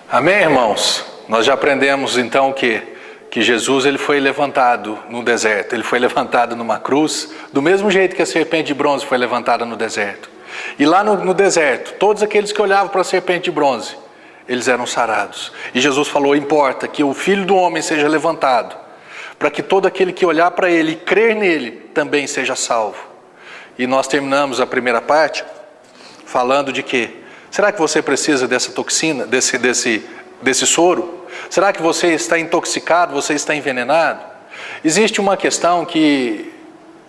Amém, irmãos? Nós já aprendemos então que Jesus ele foi levantado no deserto, ele foi levantado numa cruz, do mesmo jeito que a serpente de bronze foi levantada no deserto. E lá no deserto, todos aqueles que olhavam para a serpente de bronze, eles eram sarados. E Jesus falou: importa que o Filho do Homem seja levantado, para que todo aquele que olhar para ele e crer nele também seja salvo. E nós terminamos a primeira parte falando de que, será que você precisa dessa toxina, desse soro? Será que você está intoxicado, você está envenenado? Existe uma questão que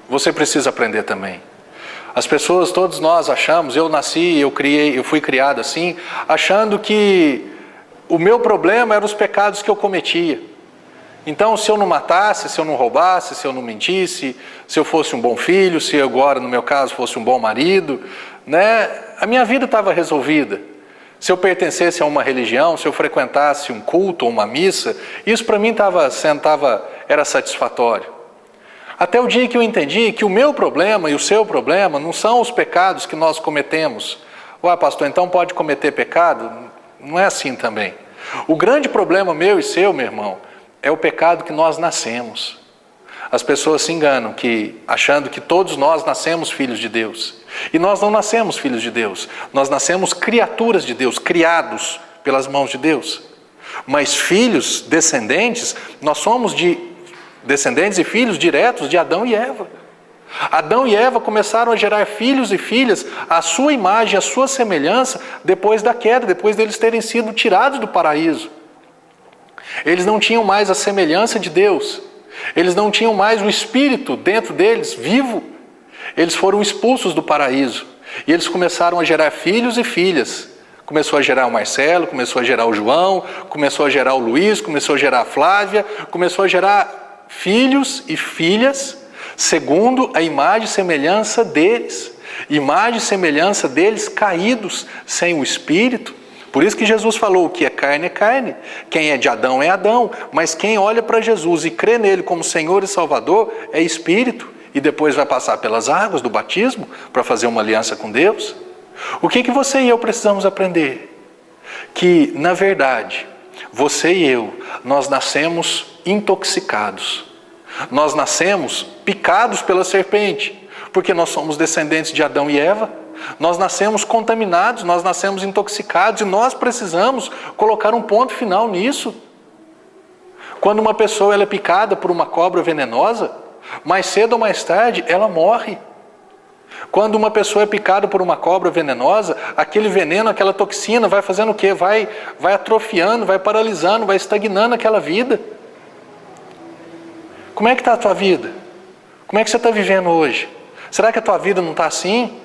você precisa aprender também. As pessoas, todos nós achamos, eu fui criado assim, achando que o meu problema eram os pecados que eu cometia. Então, se eu não matasse, se eu não roubasse, se eu não mentisse, se eu fosse um bom filho, se eu agora, no meu caso, fosse um bom marido, a minha vida estava resolvida. Se eu pertencesse a uma religião, se eu frequentasse um culto ou uma missa, isso para mim era satisfatório. Até o dia que eu entendi que o meu problema e o seu problema não são os pecados que nós cometemos. Ué, pastor, então pode cometer pecado? Não é assim também. O grande problema meu e seu, meu irmão, é o pecado que nós nascemos. As pessoas se enganam achando que todos nós nascemos filhos de Deus. E nós não nascemos filhos de Deus. Nós nascemos criaturas de Deus, criados pelas mãos de Deus. Mas filhos, descendentes, nós somos descendentes e filhos diretos de Adão e Eva. Adão e Eva começaram a gerar filhos e filhas à sua imagem, à sua semelhança, depois da queda, depois deles terem sido tirados do paraíso. Eles não tinham mais a semelhança de Deus. Eles não tinham mais o Espírito dentro deles, vivo. Eles foram expulsos do paraíso. E eles começaram a gerar filhos e filhas. Começou a gerar o Marcelo, começou a gerar o João, começou a gerar o Luiz, começou a gerar a Flávia, começou a gerar filhos e filhas, segundo a imagem e semelhança deles. Imagem e semelhança deles caídos, sem o Espírito. Por isso que Jesus falou: o que é carne, quem é de Adão é Adão, mas quem olha para Jesus e crê nele como Senhor e Salvador é Espírito, e depois vai passar pelas águas do batismo para fazer uma aliança com Deus. O que você e eu precisamos aprender? Que, na verdade, você e eu, nós nascemos intoxicados, nós nascemos picados pela serpente, porque nós somos descendentes de Adão e Eva. Nós nascemos contaminados, nós nascemos intoxicados, e nós precisamos colocar um ponto final nisso. Quando uma pessoa é picada por uma cobra venenosa, mais cedo ou mais tarde ela morre. Quando uma pessoa é picada por uma cobra venenosa, aquele veneno, aquela toxina vai fazendo o quê? Vai atrofiando, vai paralisando, vai estagnando aquela vida. Como é que está a tua vida? Como é que você está vivendo hoje? Será que a tua vida não está assim?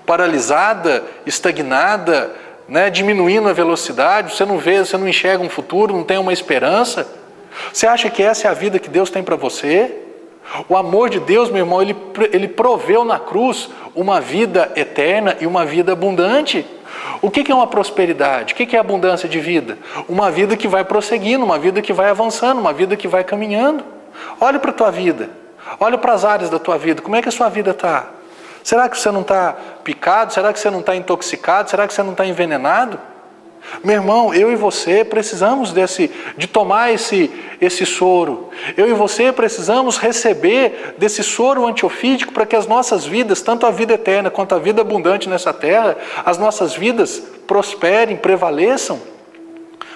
Paralisada, estagnada, diminuindo a velocidade, você não vê, você não enxerga um futuro, não tem uma esperança? Você acha que essa é a vida que Deus tem para você? O amor de Deus, meu irmão, ele proveu na cruz uma vida eterna e uma vida abundante. O que é uma prosperidade? O que é abundância de vida? Uma vida que vai prosseguindo, uma vida que vai avançando, uma vida que vai caminhando. Olha para a tua vida, olha para as áreas da tua vida, como é que a sua vida está? Será que você não está picado? Será que você não está intoxicado? Será que você não está envenenado? Meu irmão, eu e você precisamos de tomar esse soro. Eu e você precisamos receber desse soro antiofídico para que as nossas vidas, tanto a vida eterna quanto a vida abundante nessa terra, as nossas vidas prosperem, prevaleçam.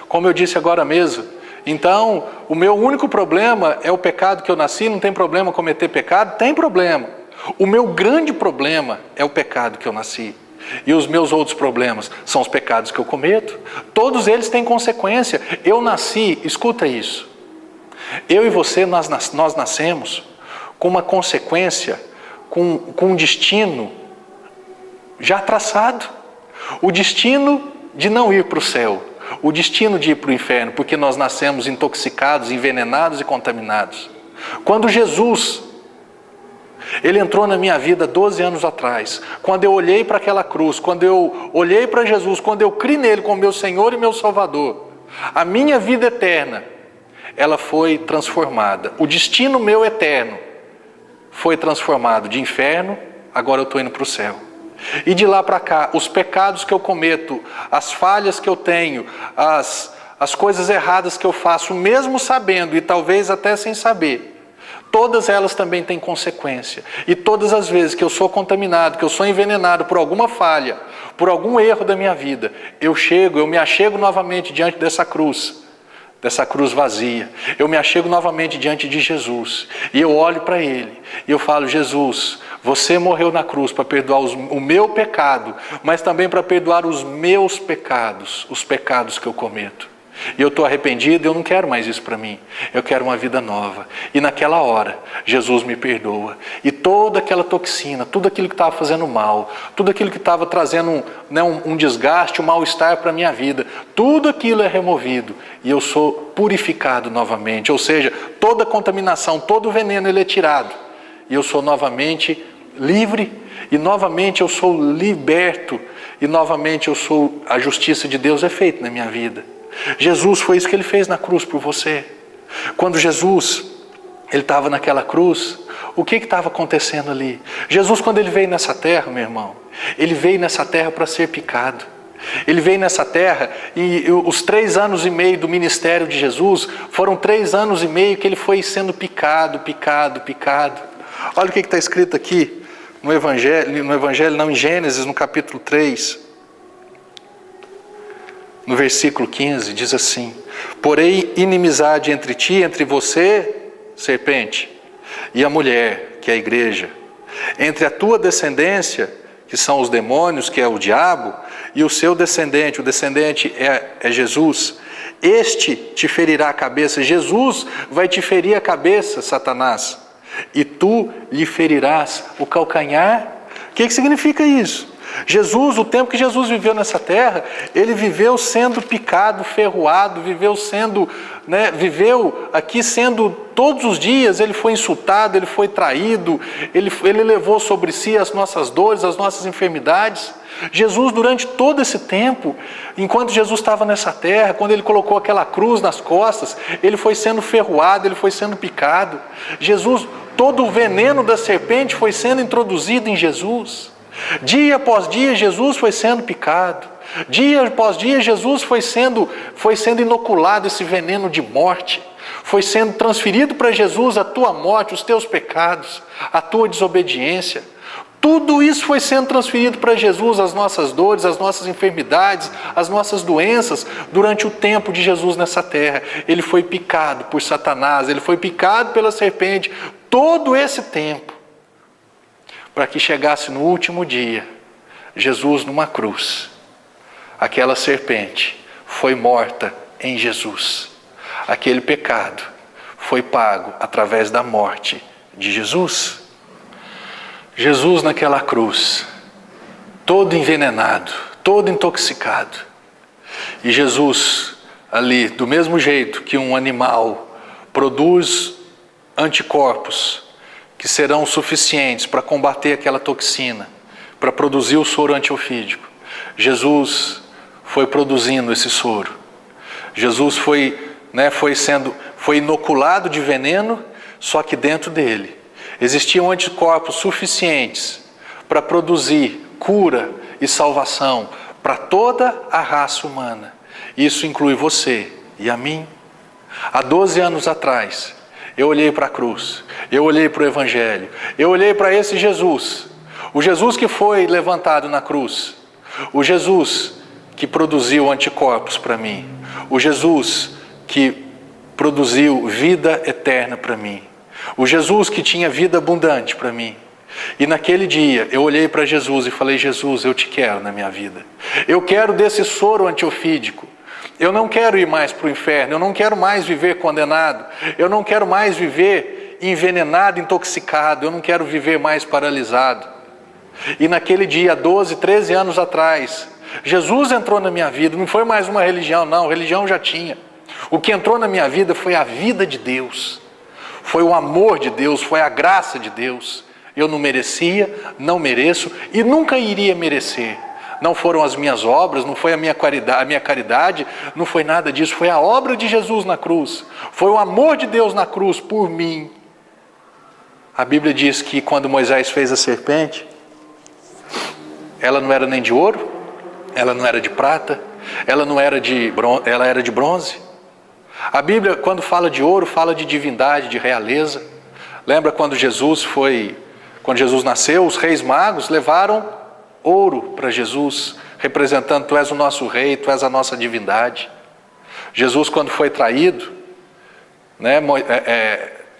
Como eu disse agora mesmo, então, o meu único problema é o pecado que eu nasci, não tem problema cometer pecado? Tem problema. O meu grande problema é o pecado que eu nasci. E os meus outros problemas são os pecados que eu cometo. Todos eles têm consequência. Eu nasci, escuta isso. Eu e você, nós nascemos com uma consequência, com um destino já traçado. O destino de não ir para o céu. O destino de ir para o inferno, porque nós nascemos intoxicados, envenenados e contaminados. Quando Jesus, Ele entrou na minha vida 12 anos atrás, quando eu olhei para aquela cruz, quando eu olhei para Jesus, quando eu criei nele como meu Senhor e meu Salvador, A minha vida eterna, ela foi transformada. O destino meu eterno foi transformado de inferno, agora eu estou indo para o céu. E de lá para cá, os pecados que eu cometo, as falhas que eu tenho, as coisas erradas que eu faço, mesmo sabendo e talvez até sem saber, todas elas também têm consequência. E todas as vezes que eu sou contaminado, que eu sou envenenado por alguma falha, por algum erro da minha vida, eu me achego novamente diante dessa cruz vazia. Eu me achego novamente diante de Jesus. E eu olho para Ele. E eu falo: Jesus, você morreu na cruz para perdoar o meu pecado, mas também para perdoar os meus pecados, os pecados que eu cometo. E eu estou arrependido, eu não quero mais isso para mim. Eu quero uma vida nova. E naquela hora, Jesus me perdoa. E toda aquela toxina, tudo aquilo que estava fazendo mal, tudo aquilo que estava trazendo um desgaste, um mal-estar para a minha vida, tudo aquilo é removido. E eu sou purificado novamente. Ou seja, toda a contaminação, todo o veneno, ele é tirado. E eu sou novamente livre. E novamente eu sou liberto. E novamente a justiça de Deus é feita na minha vida. Jesus, foi isso que Ele fez na cruz por você. Quando Jesus, Ele estava naquela cruz, o que estava acontecendo ali? Jesus, quando Ele veio nessa terra, meu irmão, Ele veio nessa terra para ser picado. Ele veio nessa terra e os 3 anos e meio do ministério de Jesus foram 3 anos e meio que Ele foi sendo picado. Olha o que está escrito aqui em Gênesis, no capítulo 3. No versículo 15, diz assim: porém, inimizade entre ti, entre você, serpente, e a mulher, que é a igreja, entre a tua descendência, que são os demônios, que é o diabo, e o seu descendente, o descendente é Jesus, este te ferirá a cabeça. Jesus vai te ferir a cabeça, Satanás, e tu lhe ferirás o calcanhar. O que significa isso? Jesus, o tempo que Jesus viveu nessa terra, Ele viveu sendo picado, ferroado, viveu aqui sendo todos os dias, Ele foi insultado, Ele foi traído, Ele levou sobre si as nossas dores, as nossas enfermidades. Jesus, durante todo esse tempo, enquanto Jesus estava nessa terra, quando Ele colocou aquela cruz nas costas, Ele foi sendo ferroado, Ele foi sendo picado. Jesus, todo o veneno da serpente foi sendo introduzido em Jesus. Dia após dia Jesus foi sendo picado. Dia após dia Jesus foi sendo inoculado esse veneno de morte. Foi sendo transferido para Jesus a tua morte, os teus pecados, a tua desobediência. Tudo isso foi sendo transferido para Jesus, as nossas dores, as nossas enfermidades, as nossas doenças, durante o tempo de Jesus nessa terra. Ele foi picado por Satanás, ele foi picado pela serpente, todo esse tempo, para que chegasse no último dia, Jesus numa cruz. Aquela serpente foi morta em Jesus. Aquele pecado foi pago através da morte de Jesus. Jesus naquela cruz, todo envenenado, todo intoxicado. E Jesus ali, do mesmo jeito que um animal produz anticorpos que serão suficientes para combater aquela toxina, para produzir o soro antiofídico, Jesus foi produzindo esse soro. Jesus foi inoculado de veneno, só que dentro dele existiam anticorpos suficientes para produzir cura e salvação para toda a raça humana. Isso inclui você e a mim. Há 12 anos atrás, eu olhei para a cruz, eu olhei para o Evangelho, eu olhei para esse Jesus, o Jesus que foi levantado na cruz, o Jesus que produziu anticorpos para mim, o Jesus que produziu vida eterna para mim, o Jesus que tinha vida abundante para mim. E naquele dia eu olhei para Jesus e falei: Jesus, eu te quero na minha vida. Eu quero desse soro antiofídico. Eu não quero ir mais para o inferno, eu não quero mais viver condenado, eu não quero mais viver envenenado, intoxicado, eu não quero viver mais paralisado. E naquele dia, 12, 13 anos atrás, Jesus entrou na minha vida. Não foi mais uma religião, não, religião já tinha. O que entrou na minha vida foi a vida de Deus, foi o amor de Deus, foi a graça de Deus. Eu não merecia, não mereço e nunca iria merecer não foram as minhas obras, não foi a minha caridade, não foi nada disso, foi a obra de Jesus na cruz, foi o amor de Deus na cruz por mim. A Bíblia diz que quando Moisés fez a serpente, ela não era nem de ouro, ela não era de prata, ela não era de bronze, ela era de bronze. A Bíblia, quando fala de ouro, fala de divindade, de realeza. Lembra quando Jesus nasceu, os reis magos levaram ouro para Jesus, representando: tu és o nosso rei, tu és a nossa divindade. Jesus, quando foi traído, né,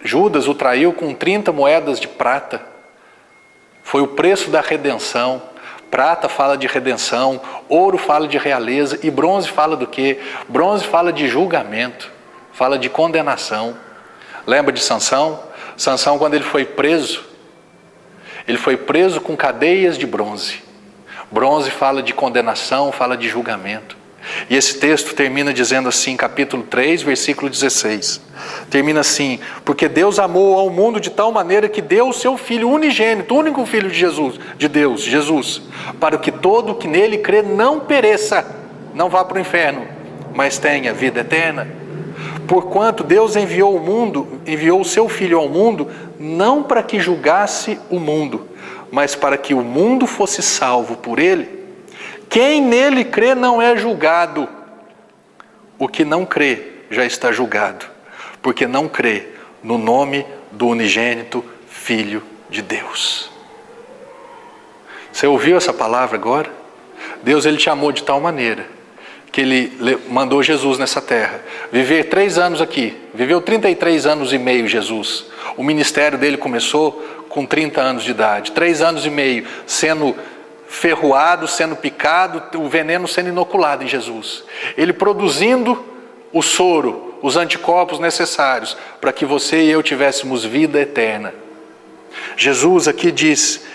Judas o traiu com 30 moedas de prata. Foi o preço da redenção. Prata fala de redenção, ouro fala de realeza, e bronze fala do quê? Bronze fala de julgamento, fala de condenação. Lembra de Sansão? Sansão, quando ele foi preso com cadeias de bronze. Bronze fala de condenação, fala de julgamento. E esse texto termina dizendo assim, capítulo 3, versículo 16. Termina assim: porque Deus amou ao mundo de tal maneira que deu o seu Filho unigênito, o único Filho de Deus, Jesus, para que todo que nele crê não pereça, não vá para o inferno, mas tenha vida eterna. Porquanto Deus enviou o seu Filho ao mundo, não para que julgasse o mundo, mas para que o mundo fosse salvo por ele. Quem nele crê não é julgado. O que não crê já está julgado, porque não crê no nome do unigênito Filho de Deus. Você ouviu essa palavra agora? Deus, ele te amou de tal maneira que ele mandou Jesus nessa terra viver 3 anos aqui. Viveu 33 anos e meio Jesus. O ministério dele começou com 30 anos de idade. 3 anos e meio sendo ferroado, sendo picado, o veneno sendo inoculado em Jesus. Ele produzindo o soro, os anticorpos necessários para que você e eu tivéssemos vida eterna. Jesus aqui diz,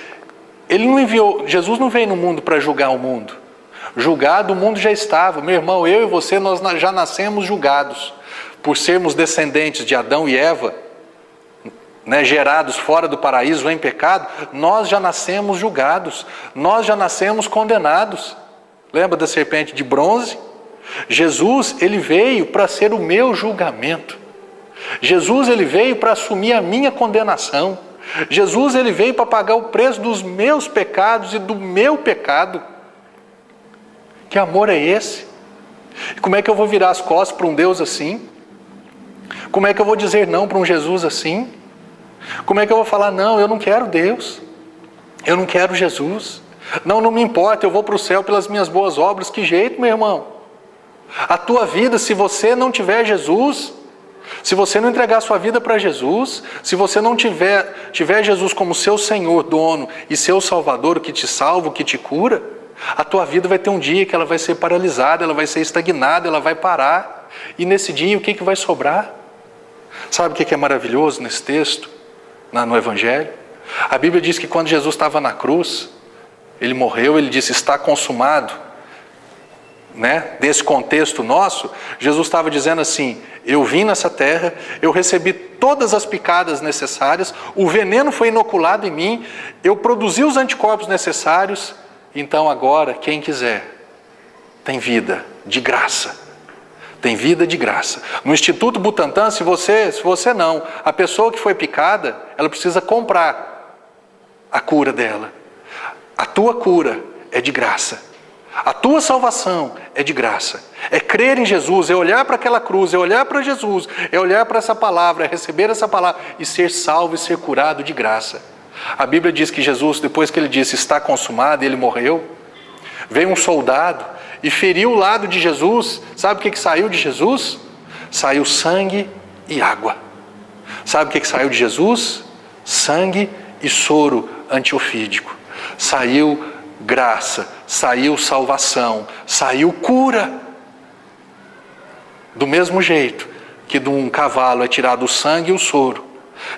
Jesus não veio no mundo para julgar o mundo. Julgado o mundo já estava. Meu irmão, eu e você, nós já nascemos julgados. Por sermos descendentes de Adão e Eva, né, gerados fora do paraíso em pecado, nós já nascemos julgados, nós já nascemos condenados. Lembra da serpente de bronze? Jesus, ele veio para ser o meu julgamento. Jesus, ele veio para assumir a minha condenação. Jesus, ele veio para pagar o preço dos meus pecados e do meu pecado. Que amor é esse? E como é que eu vou virar as costas para um Deus assim? Como é que eu vou dizer não para um Jesus assim? Como é que eu vou falar: não, eu não quero Deus, eu não quero Jesus, não me importa, eu vou para o céu pelas minhas boas obras? Que jeito, meu irmão? A tua vida, se você não tiver Jesus, se você não entregar a sua vida para Jesus, se você não tiver Jesus como seu Senhor, dono e seu Salvador, o que te salva, o que te cura, a tua vida vai ter um dia que ela vai ser paralisada, ela vai ser estagnada, ela vai parar. E nesse dia, o que vai sobrar? Sabe o que é maravilhoso nesse texto, no Evangelho? A Bíblia diz que quando Jesus estava na cruz, ele morreu, ele disse: está consumado. Né? Desse contexto nosso, Jesus estava dizendo assim: eu vim nessa terra, eu recebi todas as picadas necessárias, o veneno foi inoculado em mim, eu produzi os anticorpos necessários, então agora quem quiser tem vida de graça. Tem vida de graça. No Instituto Butantan, se você não, a pessoa que foi picada, ela precisa comprar a cura dela. A tua cura é de graça. A tua salvação é de graça. É crer em Jesus, é olhar para aquela cruz, é olhar para Jesus, é olhar para essa palavra, é receber essa palavra e ser salvo e ser curado de graça. A Bíblia diz que Jesus, depois que ele disse está consumado, e ele morreu, veio um soldado e feriu o lado de Jesus. Sabe o que saiu de Jesus? Saiu sangue e água. Sabe o que saiu de Jesus? Sangue e soro antiofídico. Saiu graça, saiu salvação, saiu cura. Do mesmo jeito que de um cavalo é tirado o sangue e o soro,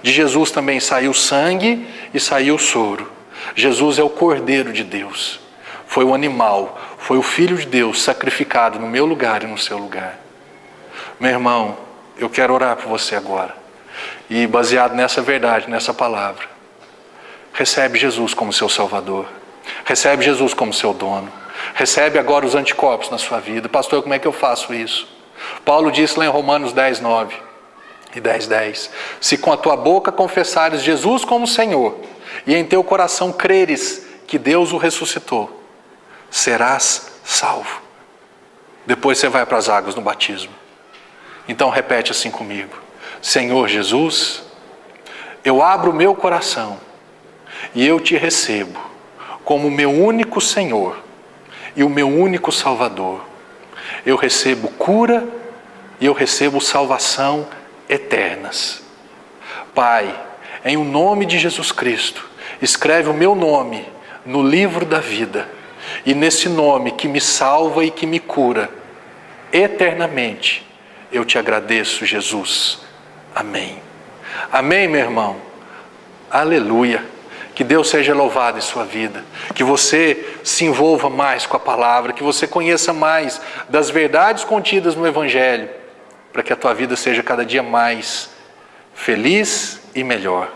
de Jesus também saiu sangue e saiu soro. Jesus é o Cordeiro de Deus. Foi o animal, foi o Filho de Deus sacrificado no meu lugar e no seu lugar. Meu irmão, eu quero orar por você agora. E baseado nessa verdade, nessa palavra, recebe Jesus como seu Salvador. Recebe Jesus como seu dono. Recebe agora os anticorpos na sua vida. Pastor, como é que eu faço isso? Paulo disse lá em Romanos 10:9 e 10:10: se com a tua boca confessares Jesus como Senhor e em teu coração creres que Deus o ressuscitou, serás salvo. Depois você vai para as águas no batismo. Então repete assim comigo: Senhor Jesus, eu abro o meu coração e eu te recebo como o meu único Senhor e o meu único Salvador. Eu recebo cura e eu recebo salvação eternas. Pai, em o nome de Jesus Cristo, escreve o meu nome no livro da vida, e nesse nome que me salva e que me cura eternamente, eu te agradeço, Jesus. Amém. Amém, meu irmão. Aleluia. Que Deus seja louvado em sua vida, que você se envolva mais com a palavra, que você conheça mais das verdades contidas no Evangelho, para que a tua vida seja cada dia mais feliz e melhor.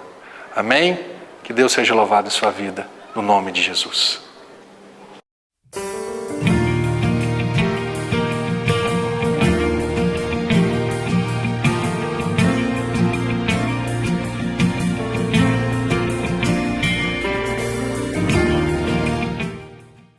Amém? Que Deus seja louvado em sua vida, no nome de Jesus.